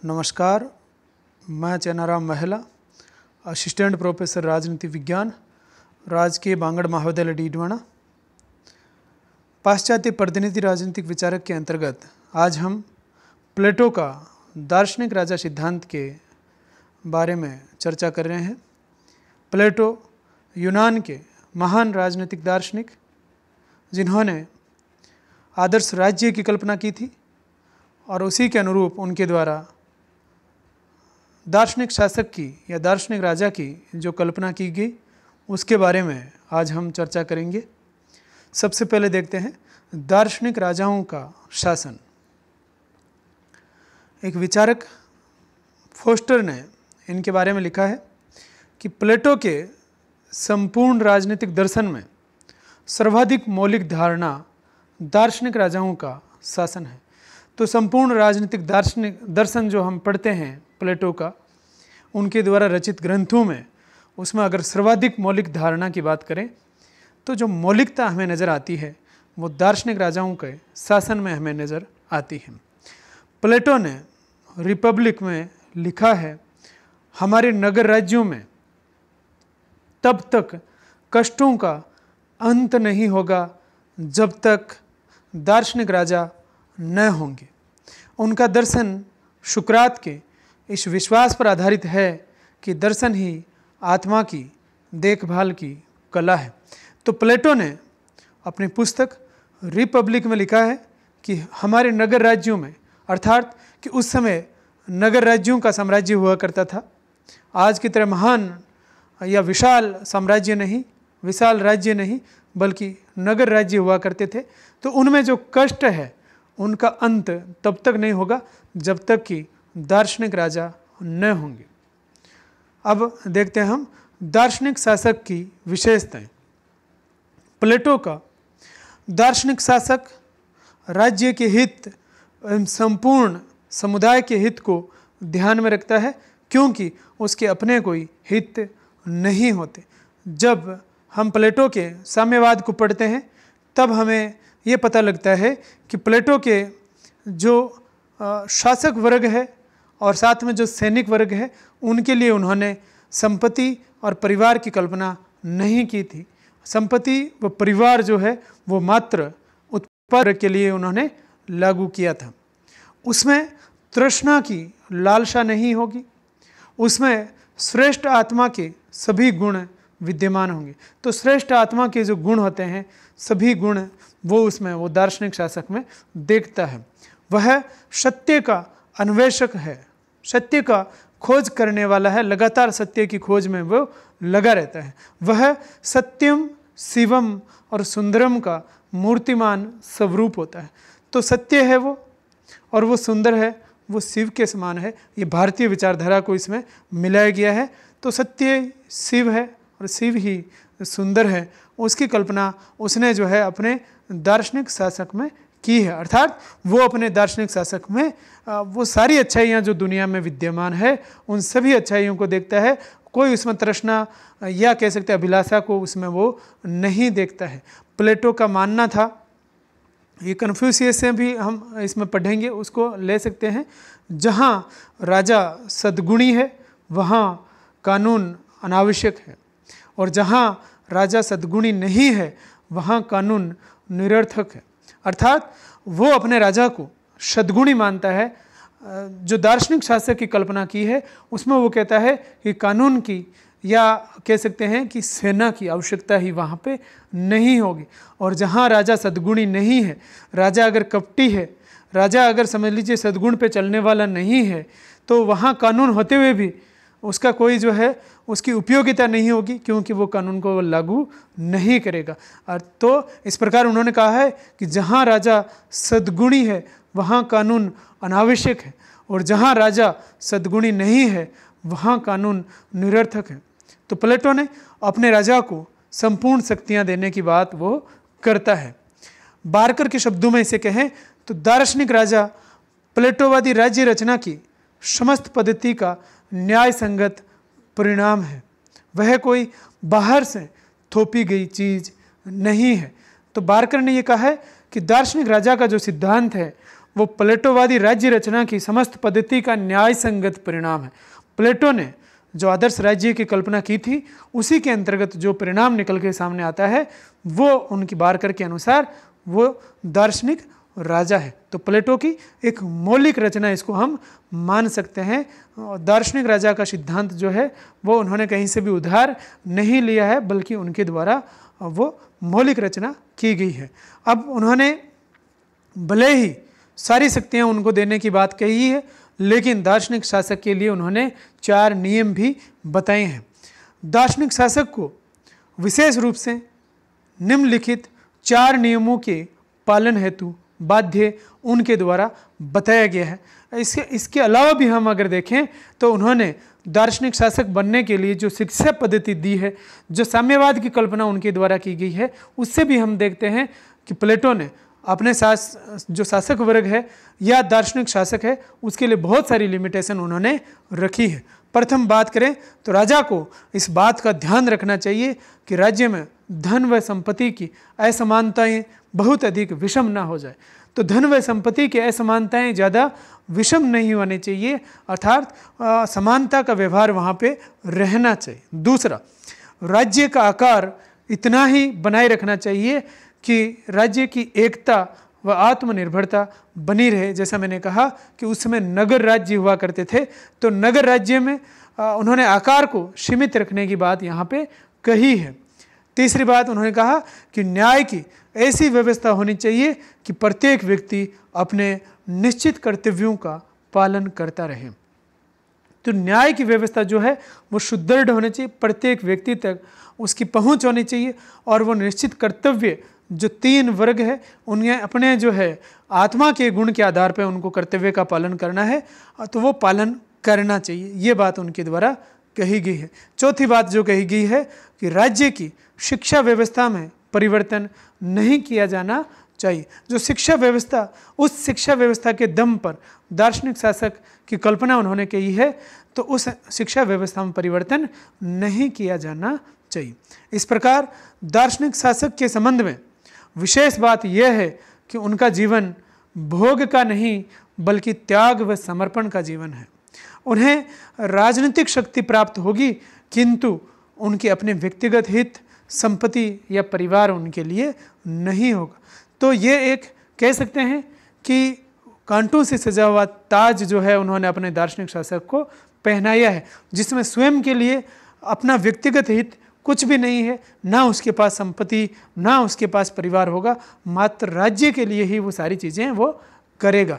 नमस्कार, मैं चेनाराम महिला, असिस्टेंट प्रोफेसर राजनीति विज्ञान, राजकीय बांगड़ महाविद्यालय डीडवाना। पाश्चात्य प्रतिनिधि राजनीतिक विचारक के अंतर्गत आज हम प्लेटो का दार्शनिक राजा सिद्धांत के बारे में चर्चा कर रहे हैं। प्लेटो यूनान के महान राजनीतिक दार्शनिक, जिन्होंने आदर्श राज्य की कल्पना की थी और उसी के अनुरूप उनके द्वारा दार्शनिक शासक की या दार्शनिक राजा की जो कल्पना की गई उसके बारे में आज हम चर्चा करेंगे। सबसे पहले देखते हैं दार्शनिक राजाओं का शासन। एक विचारक फोस्टर ने इनके बारे में लिखा है कि प्लेटो के संपूर्ण राजनीतिक दर्शन में सर्वाधिक मौलिक धारणा दार्शनिक राजाओं का शासन है। तो संपूर्ण राजनीतिक दार्शनिक दर्शन जो हम पढ़ते हैं प्लेटो का, उनके द्वारा रचित ग्रंथों में, उसमें अगर सर्वाधिक मौलिक धारणा की बात करें तो जो मौलिकता हमें नज़र आती है वो दार्शनिक राजाओं के शासन में हमें नज़र आती है। प्लेटो ने रिपब्लिक में लिखा है, हमारे नगर राज्यों में तब तक कष्टों का अंत नहीं होगा जब तक दार्शनिक राजा न होंगे। उनका दर्शन सुकरात के इस विश्वास पर आधारित है कि दर्शन ही आत्मा की देखभाल की कला है। तो प्लेटो ने अपनी पुस्तक रिपब्लिक में लिखा है कि हमारे नगर राज्यों में, अर्थात कि उस समय नगर राज्यों का साम्राज्य हुआ करता था। आज की तरह महान या विशाल साम्राज्य नहीं, विशाल राज्य नहीं, बल्कि नगर राज्य हुआ करते थे। तो उनमें जो कष्ट है उनका अंत तब तक नहीं होगा जब तक कि दार्शनिक राजा न होंगे। अब देखते हैं हम दार्शनिक शासक की विशेषताएं। प्लेटो का दार्शनिक शासक राज्य के हित एवं संपूर्ण समुदाय के हित को ध्यान में रखता है, क्योंकि उसके अपने कोई हित नहीं होते। जब हम प्लेटो के साम्यवाद को पढ़ते हैं तब हमें ये पता लगता है कि प्लेटो के जो शासक वर्ग है और साथ में जो सैनिक वर्ग है, उनके लिए उन्होंने संपत्ति और परिवार की कल्पना नहीं की थी। संपत्ति व परिवार जो है वो मात्र उत्पादन के लिए उन्होंने लागू किया था। उसमें तृष्णा की लालसा नहीं होगी, उसमें श्रेष्ठ आत्मा के सभी गुण विद्यमान होंगे। तो श्रेष्ठ आत्मा के जो गुण होते हैं, सभी गुण वो उसमें, वो दार्शनिक शासक में देखता है। वह सत्य का अन्वेषक है, सत्य का खोज करने वाला है, लगातार सत्य की खोज में वो लगा रहता है। वह सत्यम शिवम और सुंदरम का मूर्तिमान स्वरूप होता है। तो सत्य है वो, और वो सुंदर है, वो शिव के समान है। ये भारतीय विचारधारा को इसमें मिलाया गया है। तो सत्य शिव है और शिव ही सुंदर है, उसकी कल्पना उसने जो है अपने दार्शनिक शासक में की है। अर्थात वो अपने दार्शनिक शासक में वो सारी अच्छाइयाँ जो दुनिया में विद्यमान है उन सभी अच्छाइयों को देखता है। कोई उसमें तृष्णा या कह सकते हैं अभिलाषा को उसमें वो नहीं देखता है। प्लेटो का मानना था, ये कन्फ्यूशियस से भी हम इसमें पढ़ेंगे, उसको ले सकते हैं, जहाँ राजा सद्गुणी है वहाँ कानून अनावश्यक है, और जहाँ राजा सद्गुणी नहीं है वहाँ कानून निरर्थक है। अर्थात वो अपने राजा को सद्गुणी मानता है। जो दार्शनिक शासक की कल्पना की है उसमें वो कहता है कि कानून की या कह सकते हैं कि सेना की आवश्यकता ही वहाँ पे नहीं होगी। और जहाँ राजा सद्गुणी नहीं है, राजा अगर कपटी है, राजा अगर समझ लीजिए सद्गुण पे चलने वाला नहीं है, तो वहाँ कानून होते हुए भी उसका कोई जो है उसकी उपयोगिता नहीं होगी, क्योंकि वो कानून को लागू नहीं करेगा। तो इस प्रकार उन्होंने कहा है कि जहाँ राजा सद्गुणी है वहाँ कानून अनावश्यक है, और जहाँ राजा सद्गुणी नहीं है वहाँ कानून निरर्थक है। तो प्लेटो ने अपने राजा को संपूर्ण शक्तियाँ देने की बात वो करता है। बारकर के शब्दों में इसे कहें तो दार्शनिक राजा प्लेटोवादी राज्य रचना की समस्त पद्धति का न्याय संगत परिणाम है। वह कोई बाहर से थोपी गई चीज नहीं है। तो बारकर ने यह कहा है कि दार्शनिक राजा का जो सिद्धांत है वो प्लेटोवादी राज्य रचना की समस्त पद्धति का न्याय संगत परिणाम है। प्लेटो ने जो आदर्श राज्य की कल्पना की थी उसी के अंतर्गत जो परिणाम निकल के सामने आता है वो उनकी बारकर के अनुसार वो दार्शनिक राजा है। तो प्लेटो की एक मौलिक रचना इसको हम मान सकते हैं। दार्शनिक राजा का सिद्धांत जो है वो उन्होंने कहीं से भी उधार नहीं लिया है, बल्कि उनके द्वारा वो मौलिक रचना की गई है। अब उन्होंने भले ही सारी शक्तियाँ उनको देने की बात कही है, लेकिन दार्शनिक शासक के लिए उन्होंने 4 नियम भी बताए हैं। दार्शनिक शासक को विशेष रूप से निम्नलिखित 4 नियमों के पालन हेतु बाध्य उनके द्वारा बताया गया है। इसके अलावा भी हम अगर देखें तो उन्होंने दार्शनिक शासक बनने के लिए जो शिक्षा पद्धति दी है, जो साम्यवाद की कल्पना उनके द्वारा की गई है, उससे भी हम देखते हैं कि प्लेटो ने अपने जो शासक वर्ग है या दार्शनिक शासक है उसके लिए बहुत सारी लिमिटेशन उन्होंने रखी है। प्रथम बात करें तो राजा को इस बात का ध्यान रखना चाहिए कि राज्य में धन व संपत्ति की असमानताएं बहुत अधिक विषम ना हो जाए। तो धन व संपत्ति की असमानताएं ज़्यादा विषम नहीं होनी चाहिए, अर्थात समानता का व्यवहार वहाँ पे रहना चाहिए। दूसरा, राज्य का आकार इतना ही बनाए रखना चाहिए कि राज्य की एकता व आत्मनिर्भरता बनी रहे। जैसा मैंने कहा कि उस समय नगर राज्य हुआ करते थे, तो नगर राज्य में उन्होंने आकार को सीमित रखने की बात यहाँ पे कही है। तीसरी बात उन्होंने कहा कि न्याय की ऐसी व्यवस्था होनी चाहिए कि प्रत्येक व्यक्ति अपने निश्चित कर्तव्यों का पालन करता रहे। तो न्याय की व्यवस्था जो है वो सुदृढ़ होनी चाहिए, प्रत्येक व्यक्ति तक उसकी पहुंच होनी चाहिए, और वो निश्चित कर्तव्य जो 3 वर्ग है उन्हें अपने जो है आत्मा के गुण के आधार पर उनको कर्तव्य का पालन करना है, तो वो पालन करना चाहिए। ये बात उनके द्वारा कही गई है। चौथी बात जो कही गई है कि राज्य की शिक्षा व्यवस्था में परिवर्तन नहीं किया जाना चाहिए। जो शिक्षा व्यवस्था, उस शिक्षा व्यवस्था के दम पर दार्शनिक शासक की कल्पना उन्होंने की है, तो उस शिक्षा व्यवस्था में परिवर्तन नहीं किया जाना चाहिए। इस प्रकार दार्शनिक शासक के संबंध में विशेष बात यह है कि उनका जीवन भोग का नहीं बल्कि त्याग व समर्पण का जीवन है। उन्हें राजनीतिक शक्ति प्राप्त होगी, किंतु उनके अपने व्यक्तिगत हित, संपत्ति या परिवार उनके लिए नहीं होगा। तो ये एक कह सकते हैं कि कांटों से सजा हुआ ताज जो है उन्होंने अपने दार्शनिक शासक को पहनाया है, जिसमें स्वयं के लिए अपना व्यक्तिगत हित कुछ भी नहीं है, ना उसके पास संपत्ति, ना उसके पास परिवार होगा, मात्र राज्य के लिए ही वो सारी चीज़ें वो करेगा।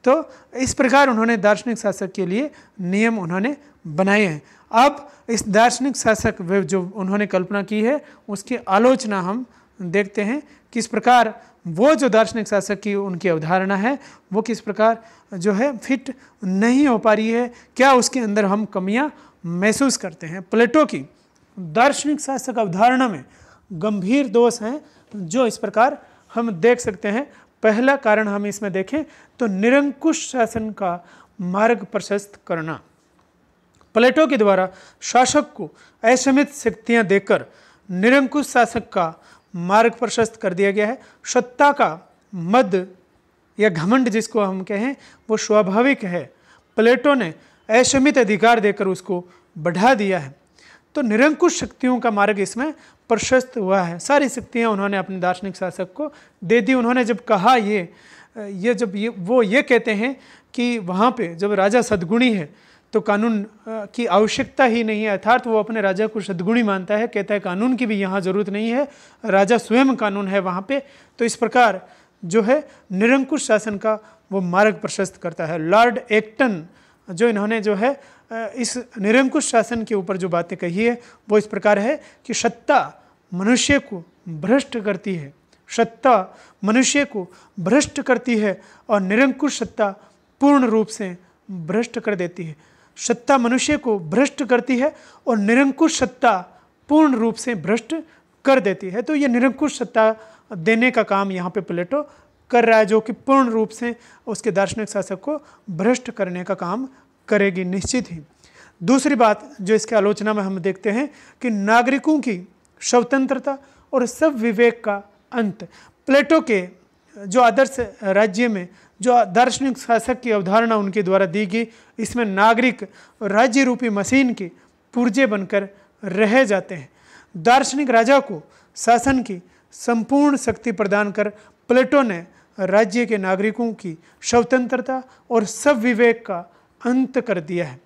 तो इस प्रकार उन्होंने दार्शनिक शासक के लिए नियम उन्होंने बनाए हैं। अब इस दार्शनिक शासक जो उन्होंने कल्पना की है उसकी आलोचना हम देखते हैं, किस प्रकार वो जो दार्शनिक शासक की उनकी अवधारणा है वो किस प्रकार जो है फिट नहीं हो पा रही है, क्या उसके अंदर हम कमियां महसूस करते हैं। प्लेटो की दार्शनिक शासक अवधारणा में गंभीर दोष हैं जो इस प्रकार हम देख सकते हैं। पहला कारण हम इसमें देखें तो निरंकुश शासन का मार्ग प्रशस्त करना। प्लेटो के द्वारा शासक को असीमित शक्तियां देकर निरंकुश शासक का मार्ग प्रशस्त कर दिया गया है। सत्ता का मद या घमंड जिसको हम कहें वो स्वाभाविक है, प्लेटो ने असीमित अधिकार देकर उसको बढ़ा दिया है। तो निरंकुश शक्तियों का मार्ग इसमें प्रशस्त हुआ है। सारी शक्तियां उन्होंने अपने दार्शनिक शासक को दे दी। उन्होंने जब कहा वो ये कहते हैं कि वहाँ पे जब राजा सद्गुणी है तो कानून की आवश्यकता ही नहीं है, अर्थात वो अपने राजा को सद्गुणी मानता है, कहता है कानून की भी यहाँ जरूरत नहीं है, राजा स्वयं कानून है वहाँ पे। तो इस प्रकार जो है निरंकुश शासन का वो मार्ग प्रशस्त करता है। लॉर्ड एक्टन जो इन्होंने जो है इस निरंकुश शासन के ऊपर जो बातें कही है वो इस प्रकार है कि सत्ता मनुष्य को भ्रष्ट करती है, सत्ता मनुष्य को भ्रष्ट करती है और निरंकुश सत्ता पूर्ण रूप से भ्रष्ट कर देती है। सत्ता मनुष्य को भ्रष्ट करती है और निरंकुश सत्ता पूर्ण रूप से भ्रष्ट कर देती है। तो ये निरंकुश सत्ता देने का काम यहाँ पे प्लेटो कर रहा है, जो कि पूर्ण रूप से उसके दार्शनिक शासक को भ्रष्ट करने का काम करेगी निश्चित ही। दूसरी बात जो इसके आलोचना में हम देखते हैं कि नागरिकों की स्वतंत्रता और सब विवेक का अंत। प्लेटो के जो आदर्श राज्य में जो दार्शनिक शासक की अवधारणा उनके द्वारा दी गई, इसमें नागरिक राज्य रूपी मशीन के पुर्जे बनकर रह जाते हैं। दार्शनिक राजा को शासन की संपूर्ण शक्ति प्रदान कर प्लेटो ने राज्य के नागरिकों की स्वतंत्रता और सब विवेक का अंत कर दिया है।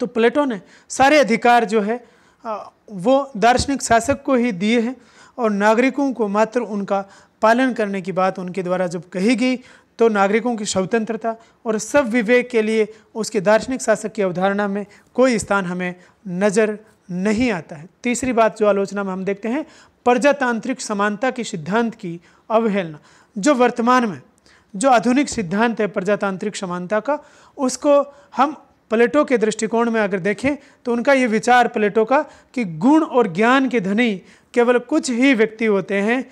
तो प्लेटो ने सारे अधिकार जो है वो दार्शनिक शासक को ही दिए हैं और नागरिकों को मात्र उनका पालन करने की बात उनके द्वारा जब कही गई तो नागरिकों की स्वतंत्रता और सब विवेक के लिए उसके दार्शनिक शासक की अवधारणा में कोई स्थान हमें नज़र नहीं आता है। तीसरी बात जो आलोचना में हम देखते हैं, प्रजातांत्रिक समानता के सिद्धांत की अवहेलना। जो वर्तमान में जो आधुनिक सिद्धांत है प्रजातांत्रिक समानता का, उसको हम प्लेटो के दृष्टिकोण में अगर देखें तो उनका ये विचार प्लेटो का कि गुण और ज्ञान के धनी केवल कुछ ही व्यक्ति होते हैं,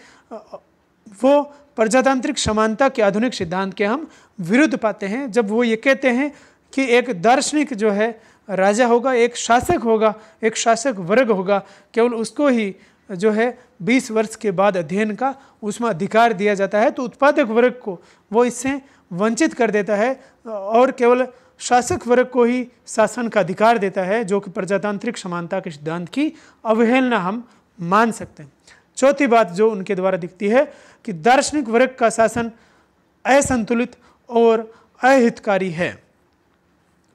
वो प्रजातांत्रिक समानता के आधुनिक सिद्धांत के हम विरुद्ध पाते हैं। जब वो ये कहते हैं कि एक दार्शनिक जो है राजा होगा, एक शासक होगा, एक शासक वर्ग होगा, केवल उसको ही जो है 20 वर्ष के बाद अध्ययन का उसमें अधिकार दिया जाता है, तो उत्पादक वर्ग को वो इससे वंचित कर देता है और केवल शासक वर्ग को ही शासन का अधिकार देता है, जो कि प्रजातांत्रिक समानता के सिद्धांत की अवहेलना हम मान सकते हैं। चौथी बात जो उनके द्वारा दिखती है कि दार्शनिक वर्ग का शासन असंतुलित और अहितकारी है।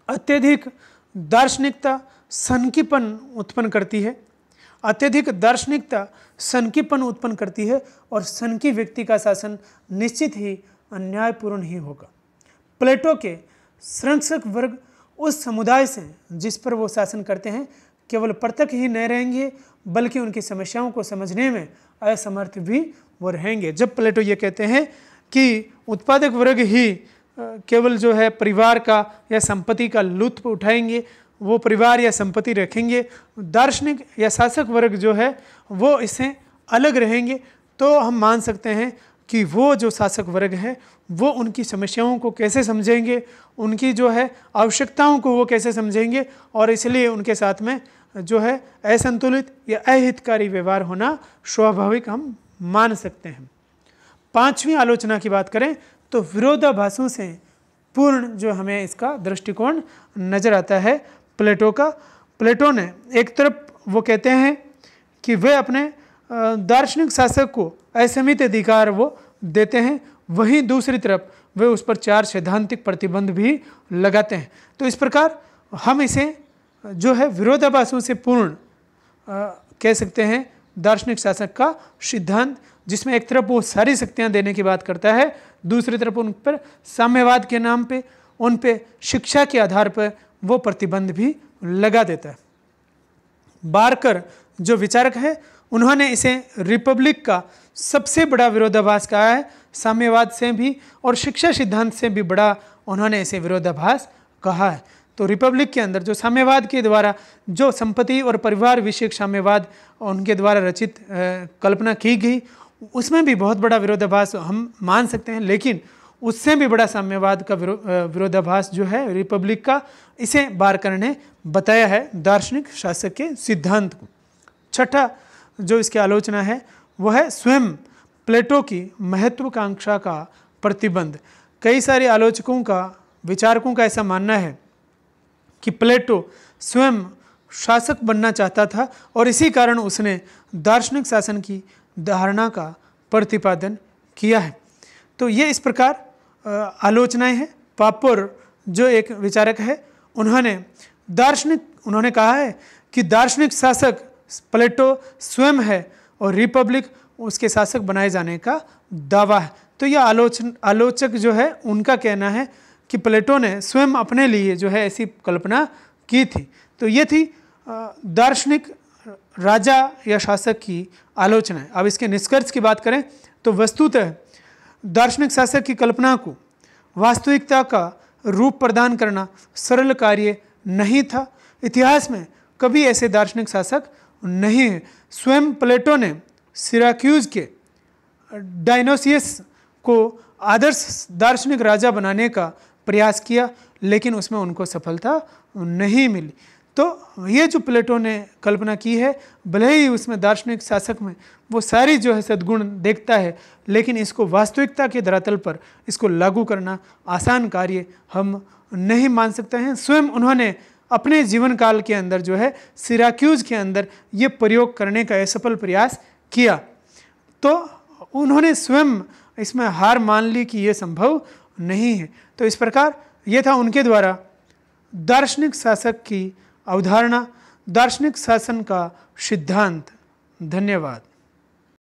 अत्यधिक दार्शनिकता सनकीपन उत्पन्न करती है, अत्यधिक दार्शनिकता सनकीपन उत्पन्न करती है और सनकी व्यक्ति का शासन निश्चित ही अन्यायपूर्ण ही होगा। प्लेटो के संरक्षक वर्ग उस समुदाय से जिस पर वो शासन करते हैं केवल पृथक ही नहीं रहेंगे, बल्कि उनकी समस्याओं को समझने में असमर्थ भी वो रहेंगे। जब प्लेटो ये कहते हैं कि उत्पादक वर्ग ही केवल जो है परिवार का या संपत्ति का लुत्फ उठाएंगे, वो परिवार या संपत्ति रखेंगे, दार्शनिक या शासक वर्ग जो है वो इससे अलग रहेंगे, तो हम मान सकते हैं कि वो जो शासक वर्ग है वो उनकी समस्याओं को कैसे समझेंगे, उनकी जो है आवश्यकताओं को वो कैसे समझेंगे, और इसलिए उनके साथ में जो है असंतुलित या अहितकारी व्यवहार होना स्वाभाविक हम मान सकते हैं। पांचवी आलोचना की बात करें तो विरोधाभासों से पूर्ण जो हमें इसका दृष्टिकोण नजर आता है प्लेटो का। प्लेटो ने एक तरफ वो कहते हैं कि वे अपने दार्शनिक शासक को असीमित अधिकार वो देते हैं, वहीं दूसरी तरफ वे उस पर 4 सैद्धांतिक प्रतिबंध भी लगाते हैं। तो इस प्रकार हम इसे जो है विरोधाभासों से पूर्ण कह सकते हैं दार्शनिक शासक का सिद्धांत, जिसमें एक तरफ वो सारी शक्तियां देने की बात करता है, दूसरी तरफ उन पर साम्यवाद के नाम पे उन पे शिक्षा के आधार पर वो प्रतिबंध भी लगा देता है। बारकर जो विचारक है उन्होंने इसे रिपब्लिक का सबसे बड़ा विरोधाभास कहा है, साम्यवाद से भी और शिक्षा सिद्धांत से भी बड़ा उन्होंने इसे विरोधाभास कहा है। तो रिपब्लिक के अंदर जो साम्यवाद के द्वारा जो संपत्ति और परिवार विषयक साम्यवाद उनके द्वारा रचित कल्पना की गई, उसमें भी बहुत बड़ा विरोधाभास हम मान सकते हैं, लेकिन उससे भी बड़ा साम्यवाद का विरोधाभास जो है रिपब्लिक का, इसे बारकर ने बताया है दार्शनिक शासक के सिद्धांत को। छठा जो इसकी आलोचना है वह है स्वयं प्लेटो की महत्वाकांक्षा का प्रतिबंध। कई सारे आलोचकों का, विचारकों का ऐसा मानना है कि प्लेटो स्वयं शासक बनना चाहता था और इसी कारण उसने दार्शनिक शासन की धारणा का प्रतिपादन किया है। तो ये इस प्रकार आलोचनाएं हैं। पापोर जो एक विचारक है उन्होंने कहा है कि दार्शनिक शासक प्लेटो स्वयं है और रिपब्लिक उसके शासक बनाए जाने का दावा है। तो यह आलोचक जो है उनका कहना है कि प्लेटो ने स्वयं अपने लिए जो है ऐसी कल्पना की थी। तो ये थी दार्शनिक राजा या शासक की आलोचना है। अब इसके निष्कर्ष की बात करें तो वस्तुतः दार्शनिक शासक की कल्पना को वास्तविकता का रूप प्रदान करना सरल कार्य नहीं था। इतिहास में कभी ऐसे दार्शनिक शासक नहीं है। स्वयं प्लेटो ने सिराक्यूज के डायनोसियस को आदर्श दार्शनिक राजा बनाने का प्रयास किया, लेकिन उसमें उनको सफलता नहीं मिली। तो ये जो प्लेटो ने कल्पना की है, भले ही उसमें दार्शनिक शासक में वो सारी जो है सद्गुण देखता है, लेकिन इसको वास्तविकता के धरातल पर इसको लागू करना आसान कार्य हम नहीं मान सकते हैं। स्वयं उन्होंने अपने जीवन काल के अंदर जो है सिराक्यूज के अंदर ये प्रयोग करने का असफल प्रयास किया, तो उन्होंने स्वयं इसमें हार मान ली कि ये संभव नहीं है। तो इस प्रकार ये था उनके द्वारा दार्शनिक शासक की अवधारणा, दार्शनिक शासन का सिद्धांत। धन्यवाद।